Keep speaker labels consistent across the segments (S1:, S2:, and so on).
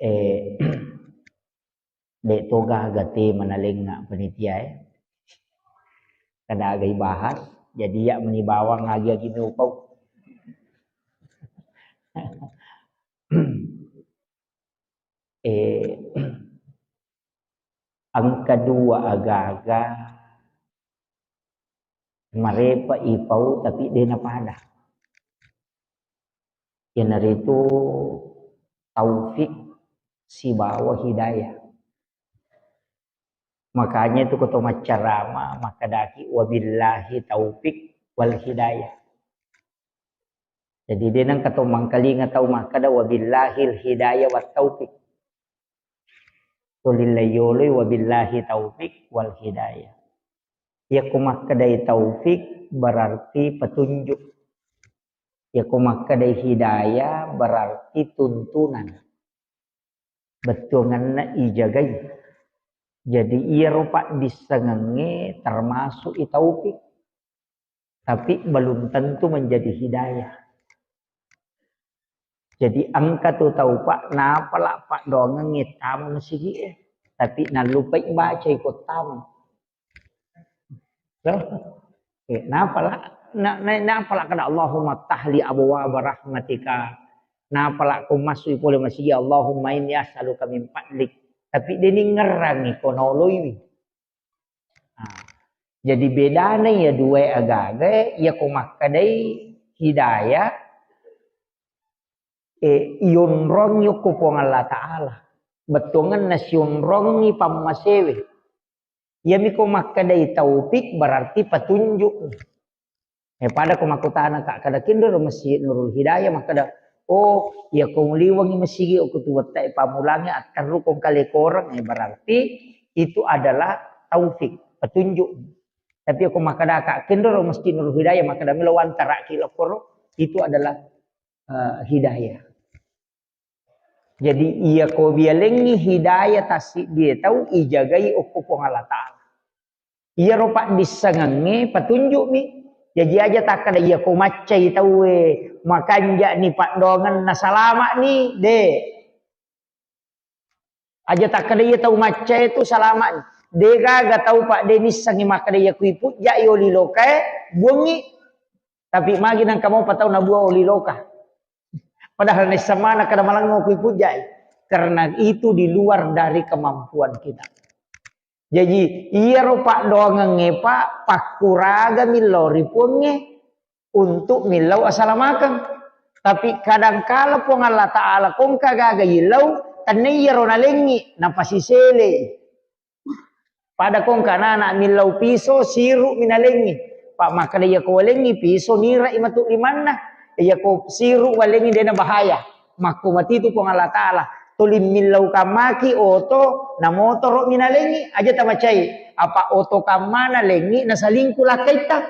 S1: eh dek toga gati manaling nga panitia kada agay bahas jadi ya menibawang lagi ginupaw. Ang kedua agaga marepa ipaw tapi di napada. Yan narito taufik si bawa hidayah. Makanya itu ketua macarama makadaki wabillahi taufik wal hidayah. Jadi dia nang ketua mangkali ngatau makada wabillahil hidayah wat taufik. Tulilayoloy wabillahi taufik wal hidayah. Ya kumakadai taufik berarti petunjuk. Ya kumakadai hidayah berarti tuntunan. Betungan ijagai. Jadi ia rupa disengenge termasuk taufik. Tapi belum tentu menjadi hidayah. Jadi angka tu tahu pak, napa lah pak doang ngitam masih tapi nalupa baca ikut tam. Napa lah kada Allahumma tahli abwaab rahmatika. Napa lah ku masuk boleh masih Allahumma inni as'aluka min fadlik. Tapi dia ni ngerangi konoloi. Jadi bedanya ya dua agak-agak ya kumakadai hidayah yunrong yukupong Allah Ta'ala. Betungan na yunrong ni pamasewe. Ya mi kumakadai taufik berarti petunjuk. Pada kumakutana kak kada kinder masjid Nurul Hidayah makada oh ya kong liwang masigi o kutuwatay pamulangnya akan rukong kalekorang berarti itu adalah taufik petunjuk. Tapi aku makada kak kinder masjid Nurul Hidayah makada milawan tarak kilokoro itu adalah hidayah. Jadi ia ko bialengi hidayah tasik dia tahu ijagai ukupong Allah Ta'ala. Ia rupa disengangi petunjuk mi. Jadi aja tak kada ia ko macai tahu makanja ni pak dongan nasalama ni de. Aja tak kada ia tahu macai itu salama ni. De gaga tahu pak de ni sangi makada ia kuiput ja oli loka bungi. Tapi magi nang kamu patau na buah oli loka. Padahal ni samana kada malang mau kuiput ja. Karena itu di luar dari kemampuan kita. Jadi ia rupa doang ngepa pakuraga milori punge untuk milau asalamakan. Tapi kadang kala pun Allah Ta'ala kong kagaga ilau tanaya ronalengi napasisele. Pada kong kanana milau piso siru minalengi. Pak maka dia ko walengi piso nira imatu limana. Dia ko siru walengi dena bahaya. Maku mati itu pun Allah Ta'ala. Tulim milau kamaki oto na motor minalengi aja tamacai apa oto kamana lengi na salingku lakaita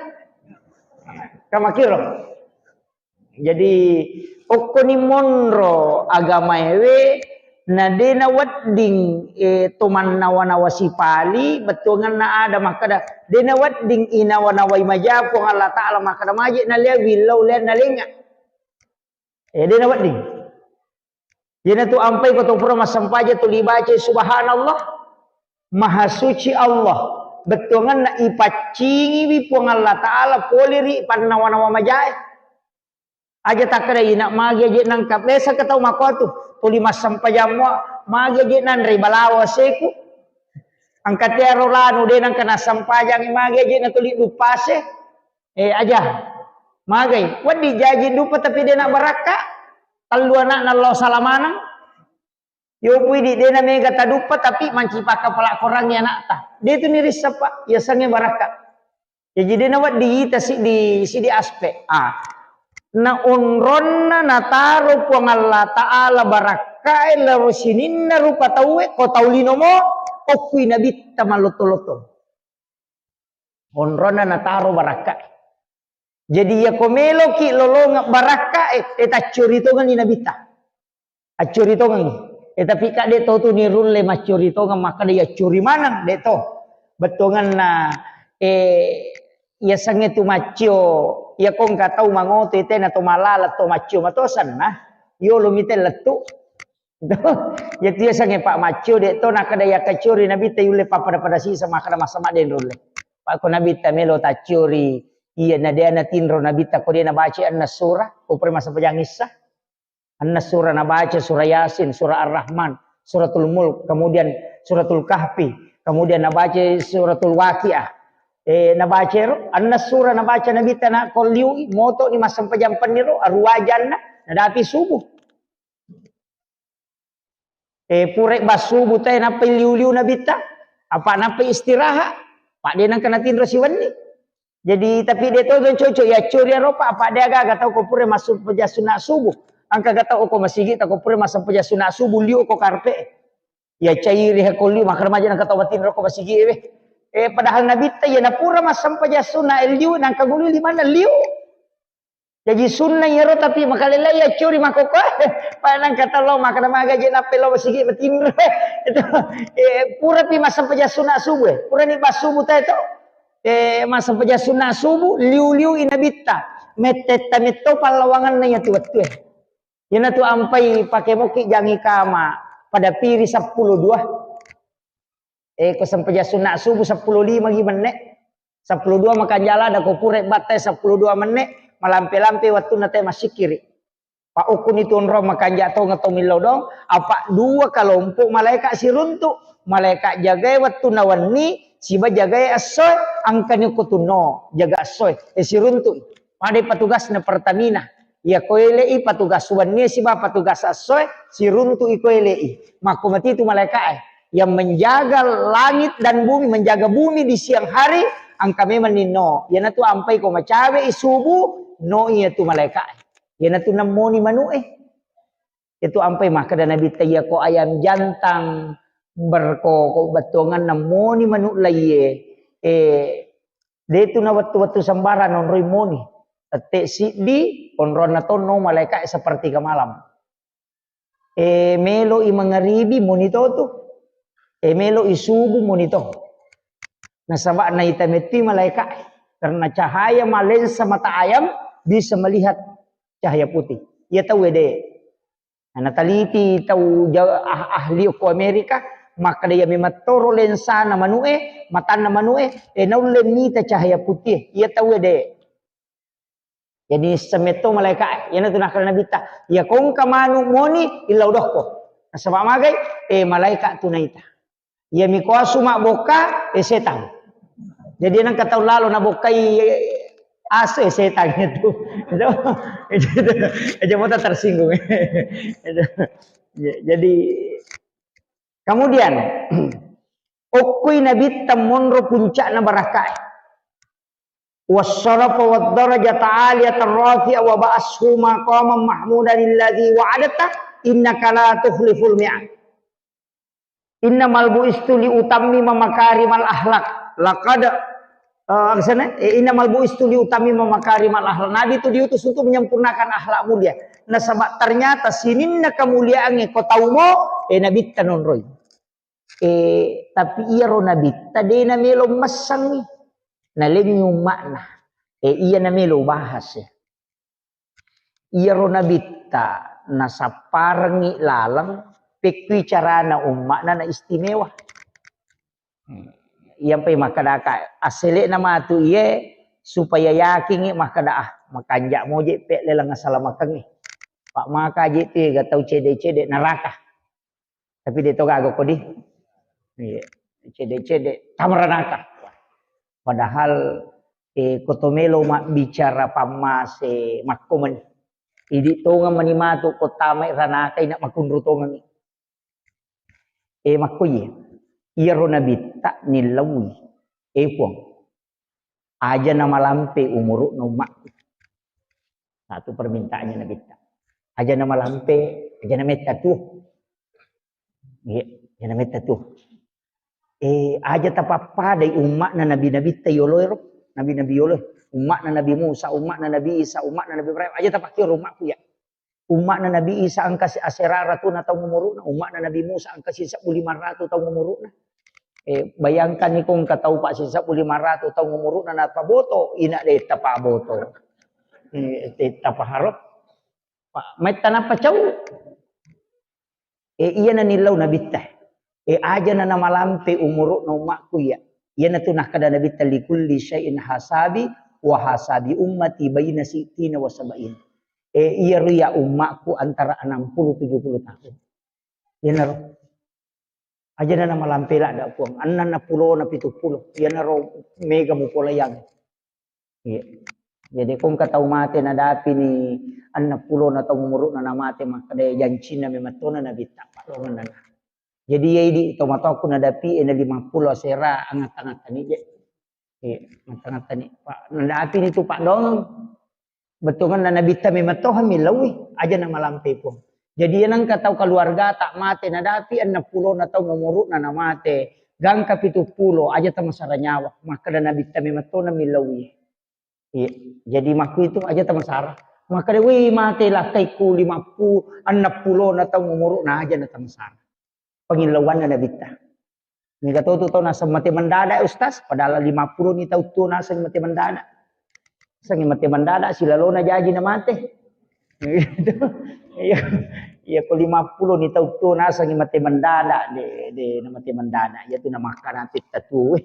S1: kamakiro. Jadi okoni monro agama ewe na dena wadding tuman nawa sipali betungan na ada makada dena wadding inawanawai majapo Allah Ta'ala makada majik na liya wilau liya na lenga dena wadding. Jadi tu ampai kau pura masampaja tu libaca subhanallah maha suci Allah betungan na ipacingi wipung Allah Ta'ala poliri panawa-nawa majai aja tak kada ina magi aja nangkap lesa ketau makotu tuli masampaja mo magi aja nan ribalawa seku angkat ya rolanu de nang kana sampajang magi aja na tuli lupase aja magi wadi jaji dupa tapi dia nak baraka kalau anak nalo salamanang, yo pui di dena mega tadupa tapi mancipaka pelak korang ya nak ta. Dia tu niris apa? Ya sange baraka. Ya jadi nawat di si di aspek. Na unronna na taro puang Allah Ta'ala baraka ela rosinin na rupa tawe ko taulino mo okui nabi tamaloto-loto. Unronna na taro baraka. Jadi ya komelo ki lolong baraka eta curito kan inabita. Acurito kan. Tapi kak de to tu ni rulle macurito kan maka dia curi manang de to. Betongan na ya sange tu macio ya kong ka tau mangoto ite na to malala to macio matosan nah. Yo lumite letu. Ya dia sange Pak Macu dek to nak kada ya kacuri nabi tayule pada si sama kada sama den rule. Pak ko nabi tamelo tacuri iya na dia na tinro nabi ta ko dia na baca an-surah ko pre masa pajangisa. An-surah na baca surah Yasin, surah Ar-Rahman, suratul Mulk, kemudian suratul Kahfi, kemudian na baca suratul Waqiah. Na baca an-surah na baca nabi ta na ko liu moto ni masam pajampan niro arwajan na dapi subuh. Purek basubu tay napai liu-liu na bita. Apa napai istirahat. Pak dia nang kena tindro si wani. Jadi tapi dia tahu cocok ya curi ropa apa dia agak tahu ko pure masuk peja sunat subuh. Angka gak tahu ko masigi ta ko pure masuk peja sunat subuh liu ko karpe. Ya cairi ko liu makar maja nang tahu tindro ko masigi padahal nabi ta ya na pura masam peja sunat liu nang kagulu di mana liu. Jadi sunnah ya tapi makalela ya curi makoko panang kata lo makana magaje na pelo masigi matinre itu pura pi masam peja sunah subuh pura ni basubu ta itu masam peja sunah subuh liu-liu inabita meteta metto palawangan na ya tuwat-tuwe yana tu ampai pakai moki jangi kama pada piri 10 2 ko sampeja sunah subuh 10 5 gimana 10 2 makan jalan ada ko pure batai 10 2 menit malampe-lampe waktu nate masih kiri. Pak ukun itu onro makan jatuh ngatau milau dong. Apa dua kelompok malaikat si runtuk. Malaikat jaga waktu nawani. Siba jaga asoy. Angkanya kutuno. Jaga asoy. Si runtuk. Pada petugas na Pertamina. Ya koelei petugas wani. Siba petugas asoy. Si runtuk koelei. Maka mati itu malaikat. Yang menjaga langit dan bumi. Menjaga bumi di siang hari. Angka memang nino. Yana tu ampai ko macawe isubu. No iya tu malaikat. Yana tu namoni manu Itu ampai mah kada nabi taya ko ayam jantang berko batongan namoni manu laye. De tu na watu sambaran on rimoni. Ate si di onron na tono malaikat seperti ke malam. Melo i mangaribi monito tu. Melo isubu monito. Nasaba na itameti malaikat karena cahaya malensa mata ayam bisa melihat cahaya putih. Ia tahu deh. Nah, taliti tahu ahli ko Amerika maka dia memang toro lensa na manue mata na manue naulen nita cahaya putih. Ia tahu deh. Jadi semeto malaikat yana tu nakal nabita ya kong kamanu moni ilau dohko. Nasaba magai malaikat tu naita. Ya mikuasu mak boka setan. Jadi nang kata lalu na bokai ase setan itu. Aja mau tersinggung. Jadi kemudian ukui nabi tamunro puncak na barakai. Wassarafa wad-darajata 'aliyatan rafi'a wa ba'ashu maqaman mahmudan alladhi wa'adata innaka la tukhliful mi'ad. Innamal bu'istu li utammima makarimal akhlaq. Laqad innamal bu'istu li utammima makarimal akhlaq. Nabi itu diutus untuk menyempurnakan akhlak mulia. Nah sebab ternyata sininna kemuliaannya kau tahu mo nabi tanon roy. Tapi iya ro nabi tadi na melo masang na lenyu makna. Iya na melo bahas ya. Iya ro nabi ta nasaparngi lalang pekwi carana umma na istimewa. Yang pe makadaka asele nama tu ye supaya yakin makada makanjak moje pe lelang asala makangi. Pak maka je te gatau cede-cede neraka. Tapi dia toga go kodi. Iya, cede-cede tamranaka. Padahal kotomelo mak bicara pamase makkomen. Idi tonga manimatu kotame ranaka ina makunru tonga. Makoye. Iya nabi tak nilawi. Puang. Aja nama lampe umuruk nomak. Satu permintaannya nabi tak. Aja nama lampe, aja nama tatuh. Iya, aja nama tatuh. Aja tapapa dari umat na nabi-nabi tayoloy nabi-nabi yoloy. Umat na Nabi Musa, umat na Nabi Isa, umat na Nabi Ibrahim. Aja tapakir umat ku ya. Umat na Nabi Isa angka si aseraratu na tahu ngumuruna. Umat na Nabi Musa angka si 1500 tahu ngumuruna. Bayangkan ni kung katau pak si 1500 tahu ngumuruna na paboto. Ina de tapaboto. Tapaharap. May tanah pacaw. Iya na nilaw na bitta. Aja na namalampe umuro na umakku ya. Iya na tunah kada na bitta likulli syai'in hasabi wa hasabi ummati bayna sitina wa sabain. Iya ria umakku antara 60-70 tahun. Iya na ro. Aja na namalampe lah dak puang. Anan na 10 na 70. Iya na ro mega mo polayang. Iya. Jadi kung kataw mate na dapi ni anak pulo na tong umurut na namate makade janji na mematona na bita palongan na. Jadi ya di tomato aku na dapi na 50 sera angat-angat tani je. Angat-angat tani pak na dapi ni tu pak dong. Betungan na nabita mematohan milawi aja na malampe po. Jadi yang kataw keluarga tak mate na dapi anak pulo na tong umurut na namate gang kapitu pulo aja ta masara nyawa makada nabita mematona milawi. Iya. Jadi maku itu aja teman Sarah. Maka dia wih mati lah kaiku 50 60 na tahu umur na aja na teman Sarah. Pengilauan na nabita. Ni kata tu tahu nasa mati mendadak ustaz. Padahal 50 ni tahu tu nasa mati mendadak. Sang mati mendadak sila lo na jaji na mati. Iya. Iya ko 50 ni tahu tu nasa mati mendadak de na mati mendadak. Ya tu na makan nanti tatu.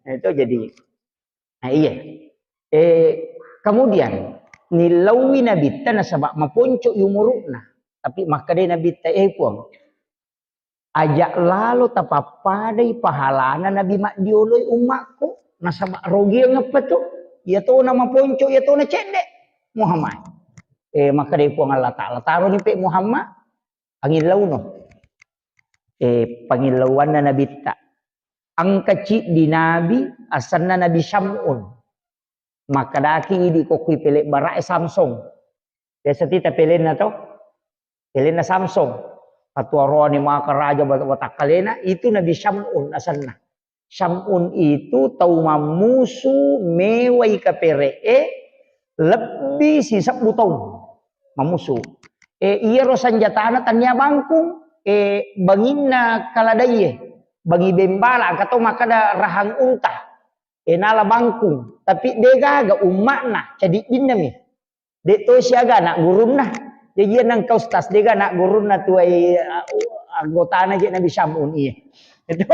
S1: Itu jadi. Nah iya. Kemudian nilawi nabita na sabak maponco yumuruk na tapi makade nabita puang ajak lalu tapapadai pahalana nabi mak dioloi umakku na sabak rogi ngapa tu ya to na maponco ya to na cendek Muhammad makade puang Allah Taala taruh ni pe Muhammad pangilaw no pangilauan na nabita ang kecil di nabi asan na nabi Syamun maka daki di kokui pelek barak Samsung. Biasa kita pelek na to. Pelek na Samsung. Patua roa ni maka raja watak kalena itu Nabi Syamun asalna. Syamun itu tau mamusu mewai kapere lebih sisa butong mamusu. Iya ro sanjatana tanya bangkung bangina kaladaye bagi bembala kato maka da rahang unta. Nala bangkung tapi dega ga umak na jadi dinami dek to siaga nak gurun na jadi nang kau stas dega nak gurun na tuai anggota na je Nabi Syamun iya itu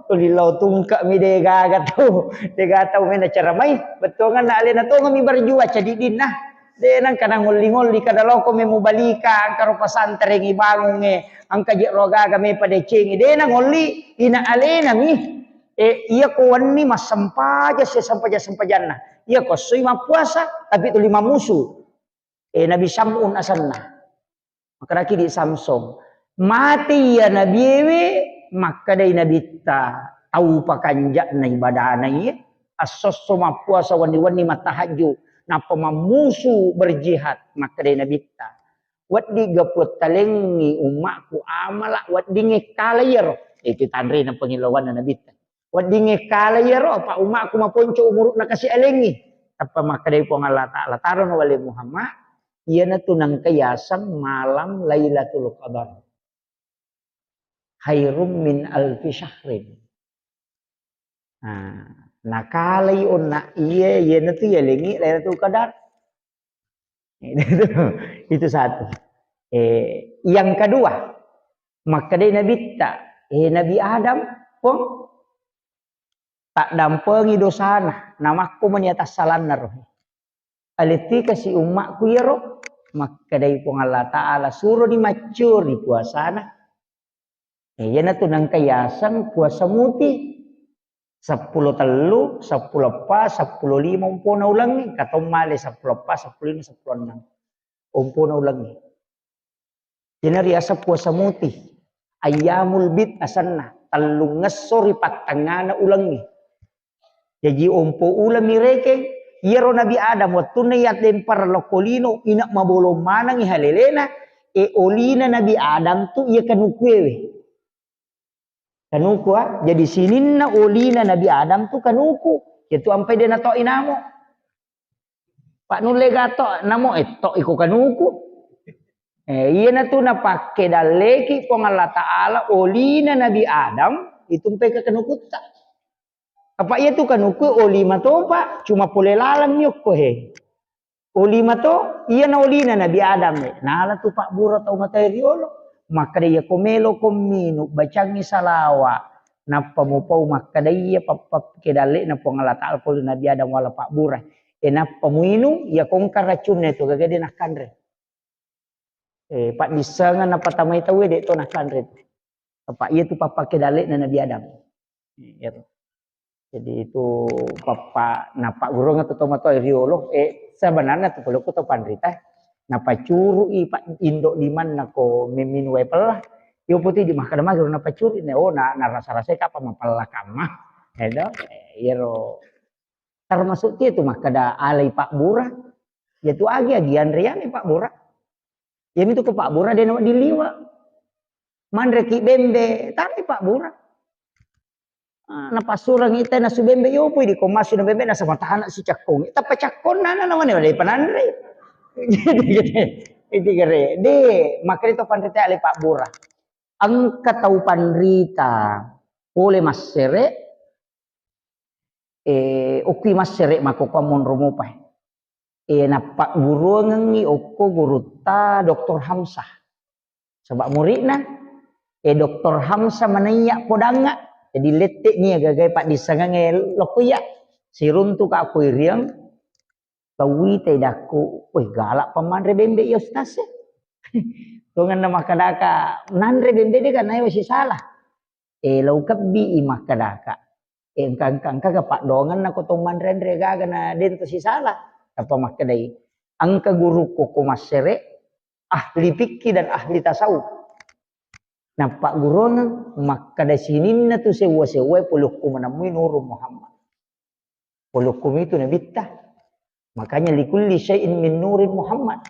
S1: tulilau tungka mi dega ga tu dega tau mena cara mai betul kan nak alena to ngami berjua jadi din nah de nang kadang ngoli-ngoli kada loko me mubalika karo pasantren ibangun ang kaje roga ga me pade ceng de nang ngoli ina alena mi iya ko wani mas sampaja sesampaja-sampajanna. Iya ko sima puasa tapi tu 5 musuh. Nabi Syamun asalna. Maka laki di Samsung. Mati ya Nabi we maka dai Nabi ta tau pakanja na ibadah na iya. Asos suma puasa wani-wani matahajud. Napa mamusu berjihad maka dai Nabi ta. Wat di gaput talengi umakku amala wat di ngekalayar. Itu tandri ng pangilauan na Nabi ta. Wadinge kala ya ro pa umak aku maponco umuruk na kasi alengi apa makadai po ng Allah Ta'ala taron wali Muhammad iya na tunang kayasang malam Lailatul Qadar khairum min alfi syahrin nakalay on na iya na tu alengi Lailatul Qadar itu satu yang kedua makadai Nabi ta Nabi Adam pun tak dampengi dosana namaku menyatas salan naroh aliti kasih umakku ya roh maka dari pun Allah Ta'ala suruh di macur di puasana yana tu nang kayasan puasa muti 10 telu 10 pas 10 lima umpuna ulangi kata male 10 pas 10 lima 10 enam umpuna ulangi jadi riasa puasa muti ayamul bid asanna talung ngesori patangana ulangi jadi ompo ulam mireke yero Nabi Adam waktu niyat lempar lokolino inak mabolo manang ihalelena olina Nabi Adam tu ia kanukwewe kanuku jadi sinin na olina Nabi Adam tu kanuku itu ampai dia nato inamo pak nulega to namo to iko kanuku iya na tu napake daleki pong Allah Ta'ala olina Nabi Adam itu ampai ke kanuku tak apa ia tu kan uku oli mato pak cuma pole lalang nyuk ko he oli mato iya na oli na Nabi Adam nala tu pak buro tau materi olo maka dia komelo kominu bacangi salawa napa mo pau maka dia papap kedale na pangalata alkohol nabi Adam wala pak burah napa muinu ya kongkar racunnya itu gagade nak kanre pak disangan napa tamai tahu dek to nak kanre pak iya tu papa kedale na nabi Adam ya. Jadi itu papa napa gurung atau tomato riolo sebenarnya tu kalau kita pandrita napa curu pak indo di mana ko memin wepel lah yo putih di makan mah gurung napa curu ne na rasa-rasa apa mapala kamah edo yero termasuk itu mah kada alai pak burah yaitu agian rian pak burah ya itu ke pak burah dia nak diliwa mandreki bembe tapi pak burah na pasurang ita na subembe yo pui di komasu na bembe na sama tahanak si cakong ita pa cakon na naman ni panandre jadi gere de makrito pandrita ali pak burah ang katau pandrita oleh masere ukui masere makokamon romopai na pak guru ngangi oko guru ta Dr. Hamzah sebab muridna Dr. Hamzah manaiya podanga jadi letek ni agak pak disangange lokuya sirun tu ka aku iriang tawi tedaku weh galak pamandre bembe yo stase tungan nama kadaka nandre bembe de kan ayo si salah lau kabi imah kadaka engkang ka pak dongan na ko tong mandre andre gaga na den to si salah apa makadai angka guru ko masere ahli fikih dan ahli tasawuf. Nah pak gurongan maka dari sini na tu sewa pulukum menemui Nur Muhammad. Pulukum itu nabi tah. Makanya likulli syai'in min nurin Muhammad.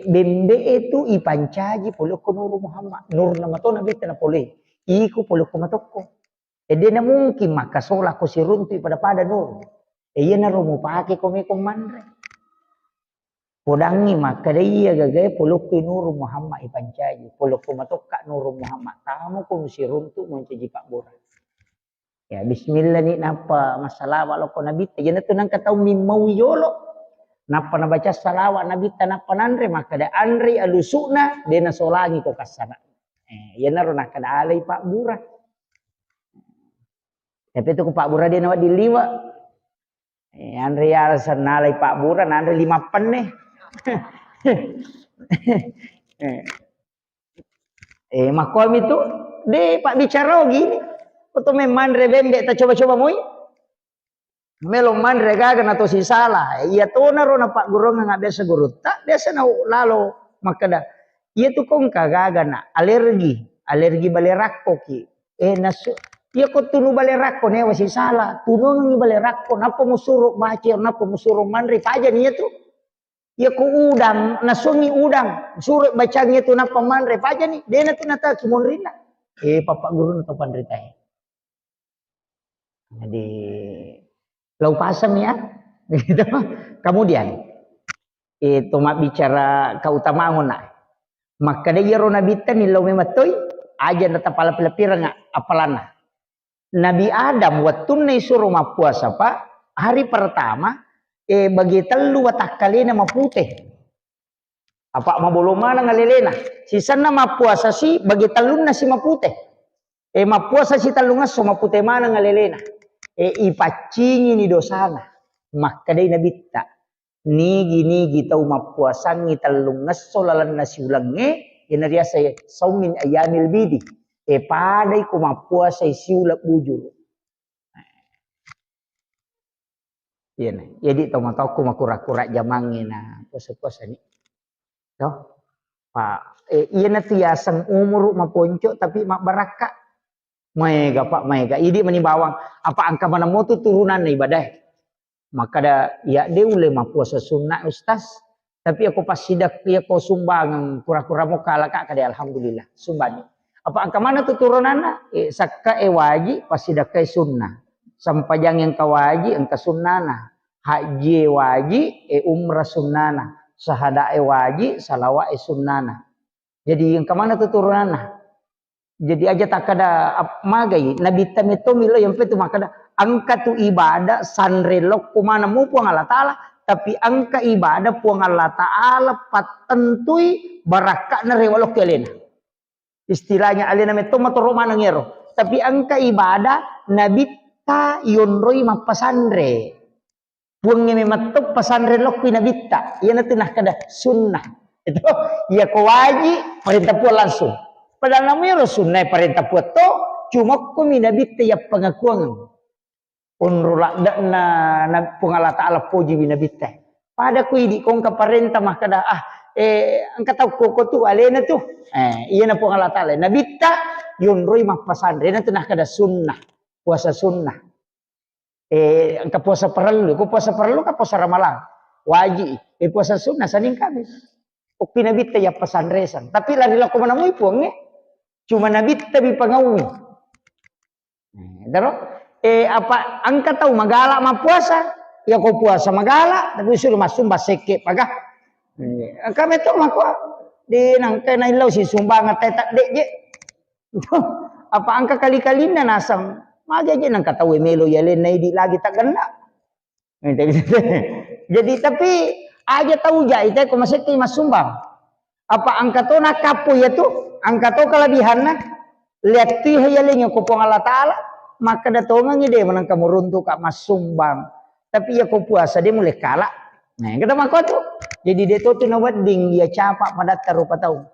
S1: Bembe itu ipancaji pulukum Nur Muhammad. Nur nama tu nabi tah na boleh. Iku pulukum matoko. Dia na mungkin maka solah ko siruntu pada nur. Iya na rumu pakai kome komandre. Podangi maka dia gagai puluku Nur Muhammad ipancaji puluku matoka Nur Muhammad tamu ko siruntu mencaji pak burah ya bismillah ni napa masalah walau ko nabi jangan tu nang katau mimau yolo napa na baca salawat nabi tanapa nandre maka da andri alusuna dena solangi ko kasana ya naro nak kada alai pak burah tapi tu ko pak burah dia nawat diliwa andri alasan nalai pak burah nandre 5 pen nih makom itu de pak bicara gini atau memandre bembe ta coba-coba moi melo mandre gaga na to si salah iya to na ro na pak gurong nga biasa guru tak biasa na lalo makada iya tu kong kagaga na alergi balerakko ki nasu iya ko tunu balerakko ne wasi salah tunu ngi balerakko napa musuruh baca napa musuruh mandre paja niya tu ya ku udang nasungi udang suruh bacanya tu napa mandre paja ni dena tu nata kimon rina papa guru nata pandrita jadi lau pasang ya gitu. Kemudian itu mak bicara keutamaan nak maka dia rona bitan ni lau mematoi aja nata pala pelapirang apalana Nabi Adam watun suruh ma puasa pak hari pertama bagi telu watak kali nama putih. Apa mabulumana ngalilena. Sisa nama puasa si bagi telu nasi maputih. Ma puasa si talungas so maputih mana ngalilena. Ipacingi ni dosana. Maka day nabita. Nigi tau mapuasangi talungas so lalan nasi ulange. Inaria saya saumin ayamil bidi. Paday ko mapuasa siulap bujur. Iya nih, jadi tahu ku makura-kura jamangin na puasa-puasa ni. Toh, pak, iya nanti tiasang umur maponco tapi mak baraka. Mega pak mega, ini mani bawang. Apa angka mana mau tu turunan ibadah. Maka ada ya dia uleh puasa sunnah ustaz. Tapi aku pas sidak dia kau sumbang kura-kura mau kalah kak kada alhamdulillah sumbani. Apa angka mana tu turunan? Sakka wajib pas sidak kai sunnah. Sampajang yang kawaji engka sunnana haji waji umrah sunnana sahada waji salawa sunnana jadi yang kemana tuh turunana jadi aja tak ada magai nabi tamito milo yang itu makada angka tu ibadah sanrelok kumana mu puang Allah Ta'ala tapi angka ibadah puang Allah Ta'ala patentui barakah na rewalok kelena Istilahnya alina metoma toro mana ngero. Tapi angka ibadah nabi ta yonroi mapasandre. Puangnya mematop pasandre lokwi nabi ta. Ia nanti nah kada sunnah. Itu ya ko wajib perintah pun langsung. Padahal namanya sunnah perintah pun to cuma ko nabi ta ya pengakuan. Unrula na pungala ta'ala puji nabi ta. Pada ku idi kong kaparenta mah kada angka tahu koko tu alena tu iya na po Allah Ta'ala nabita yun roy mapasandre na tunah kada sunnah puasa sunnah angka puasa perlu ko puasa perlu ka puasa ramalan wajib puasa sunnah saning kami ukpi nabita ya pasandresan tapi lari lako manamoy puang cuma nabita bi pangawi daro apa angka tahu magala mapuasa ya ko puasa magala tapi suruh masum baseke pagah kami tu mako di nang kena ilau si sumbang tay tak dek je apa angka kali-kali na nasam maga je nang katawe melo ya len di lagi tak kena jadi tapi aja tahu ja itu ko masih ti mas sumbang apa angka to na kapo ya tu angka to kelebihan na lihat ti hayaling ko pong Allah Taala maka datongan ide menang kamu runtuh kak mas sumbang tapi ya ko puasa dia mulai kalah nah kita mako tu jadi dia tu na wedding dia capak pada tarupa tahu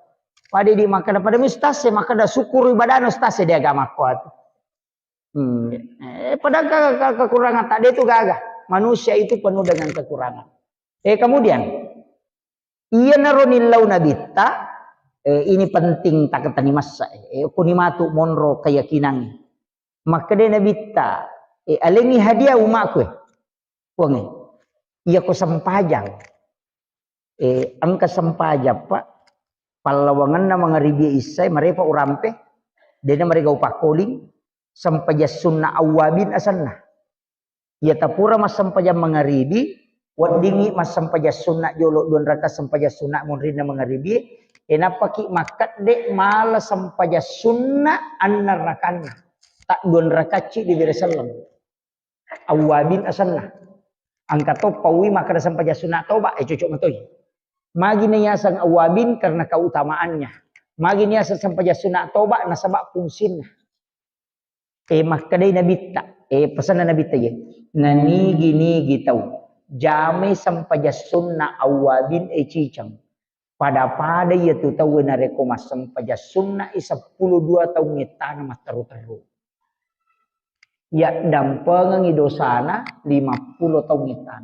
S1: pada di maka pada mustase maka dah syukur ibadah mustase dia agama kuat pada kekurangan tak dia itu gagah manusia itu penuh dengan kekurangan kemudian iya naronilau nabita ini penting tak ketani masa kunimatu monro keyakinan maka dia nabita alengi hadiah umakku wangi iya ko sampajang angka sampaja pak palawangan na mga ribya isay marepa urampe dena mereka upakoling sampaja sunna awabin asan na ya tapura mas sampaja mga ribi wadingi mas sampaja sunna jolo don raka sampaja sunna munrin na mga ribi napaki makat de mala sampaja sunna anna rakanna tak don rakaci di beresalam awabin asan na angka to pawi maka sampaja sunna toba cocok matoy magi niyasang awabin karena keutamaannya. Magi niyasang sampaja sunat toba nasabak fungsinya. Makadai nabita. Pesan na nabita ya. Nanigi-nigi tau. Jame sampaja sunna awabin cicang. Pada ya tu tau na rekomas sampaja sunna 12 tahun ngitana mas taru-taru. Ya dampengang idosana 50 tahun ngitana.